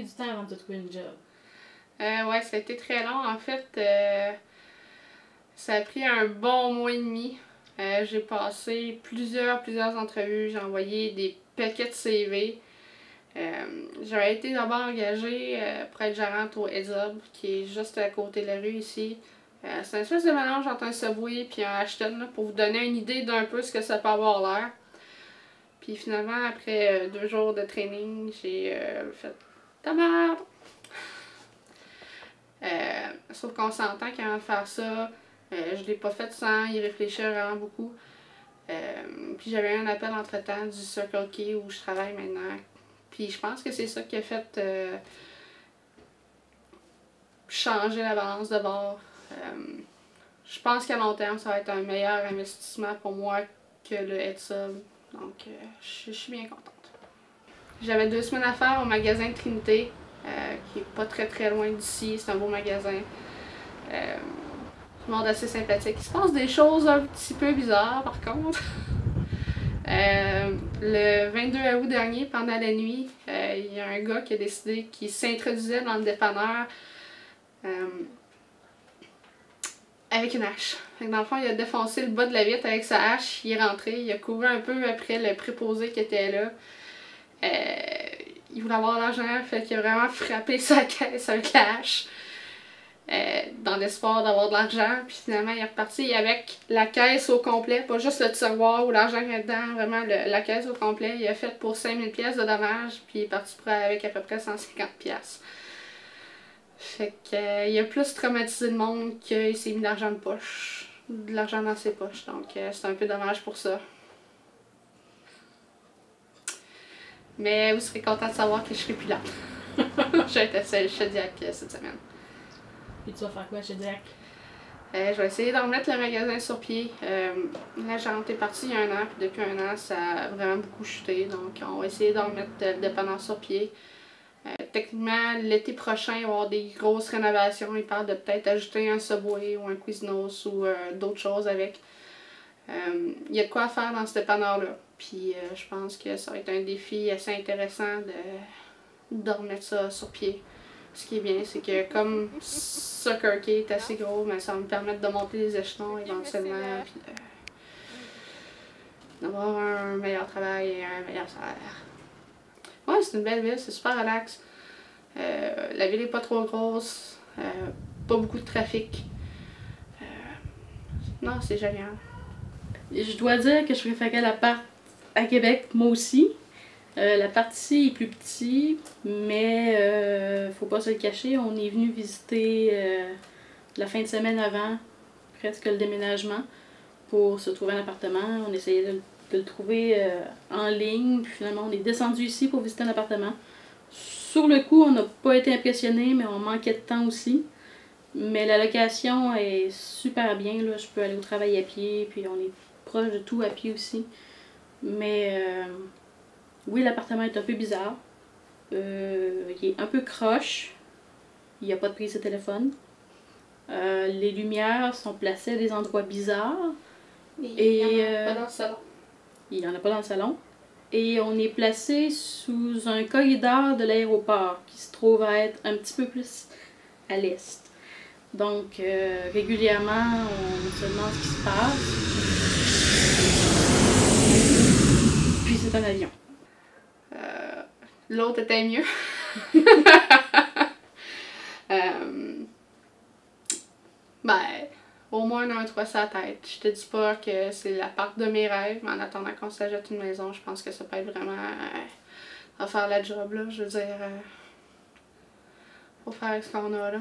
du temps avant de te trouver une job? Ouais, ça a été très long. En fait, ça a pris un bon mois et demi. J'ai passé plusieurs entrevues. J'ai envoyé des paquets de CV. J'avais été d'abord engagée pour être gérante au Heads Up, qui est juste à côté de la rue ici. C'est une espèce de mélange entre un Subway et un Ashton, là, pour vous donner une idée d'un peu ce que ça peut avoir l'air. Puis finalement, après 2 jours de training, j'ai fait « ta merde! » Sauf qu'on s'entend qu'avant de faire ça, je l'ai pas fait sans y réfléchir vraiment beaucoup. Puis j'avais eu un appel entre-temps du Circle K où je travaille maintenant. Puis je pense que c'est ça qui a fait changer la balance de bord. Je pense qu'à long terme, ça va être un meilleur investissement pour moi que le Heads Up. Donc je suis bien contente. J'avais 2 semaines à faire au magasin Trinité, qui est pas très loin d'ici. C'est un beau magasin. Du monde assez sympathique. Il se passe des choses un petit peu bizarres par contre. Le 22 août dernier, pendant la nuit, il y a un gars qui a décidé qu'il s'introduisait dans le dépanneur avec une hache. Dans le fond, il a défoncé le bas de la vitre avec sa hache, il est rentré, il a couru un peu après le préposé qui était là. Il voulait avoir l'argent, fait qu'il a vraiment frappé sa caisse avec la hache. Dans l'espoir d'avoir de l'argent, puis finalement il est reparti avec la caisse au complet, pas juste le tiroir où l'argent est dedans, vraiment la caisse au complet. Il a fait pour 5000 pièces de dommages, puis il est parti avec à peu près 150 pièces. Fait que il a plus traumatisé le monde qu'il s'est mis de l'argent dans ses poches, donc c'est un peu dommage pour ça. Mais vous serez content de savoir que je serai plus là. J'ai été seule chez Diac cette semaine. Puis tu vas faire quoi chez Diac? Je vais essayer d'en remettre le magasin sur pied. La gérante est partie il y a 1 an, puis depuis 1 an, ça a vraiment beaucoup chuté. Donc, on va essayer d'en remettre le dépanneur sur pied. Techniquement, l'été prochain, il va y avoir des grosses rénovations. Ils parlent de peut-être ajouter un Subway ou un Quiznos ou d'autres choses avec. Il y a de quoi faire dans ce dépanneur-là. Puis, je pense que ça va être un défi assez intéressant de remettre ça sur pied. Ce qui est bien, c'est que comme Circle K est assez gros, mais ça va me permettre de monter les échelons éventuellement, puis d'avoir un meilleur travail et un meilleur salaire. Ouais, c'est une belle ville, c'est super relax. La ville est pas trop grosse, pas beaucoup de trafic. Non, c'est génial. Je dois dire que je préférais l'appart à Québec, moi aussi. L'appart ici est plus petit, mais faut pas se le cacher, on est venu visiter la fin de semaine avant, presque le déménagement, pour se trouver un appartement. On essayait de le trouver en ligne, puis finalement on est descendu ici pour visiter un appartement. Sur le coup, on n'a pas été impressionnés, mais on manquait de temps aussi. Mais la location est super bien, là. Je peux aller au travail à pied, puis on est proche de tout à pied aussi. Mais oui, l'appartement est un peu bizarre. Il est un peu croche. Il n'y a pas de prise de téléphone. Les lumières sont placées à des endroits bizarres. Et il n'y en a pas dans le salon. Il n'y en a pas dans le salon. Et on est placé sous un corridor de l'aéroport qui se trouve à être un petit peu plus à l'est. Donc, régulièrement, on se demande ce qui se passe. Puis c'est un avion. L'autre était mieux. Ben, au moins on a un toit sur la tête. Je te dis pas que c'est l'appart de mes rêves, mais en attendant qu'on s'achète une maison, je pense que ça peut être vraiment à faire la job, là. Je veux dire, faut faire avec ce qu'on a, là.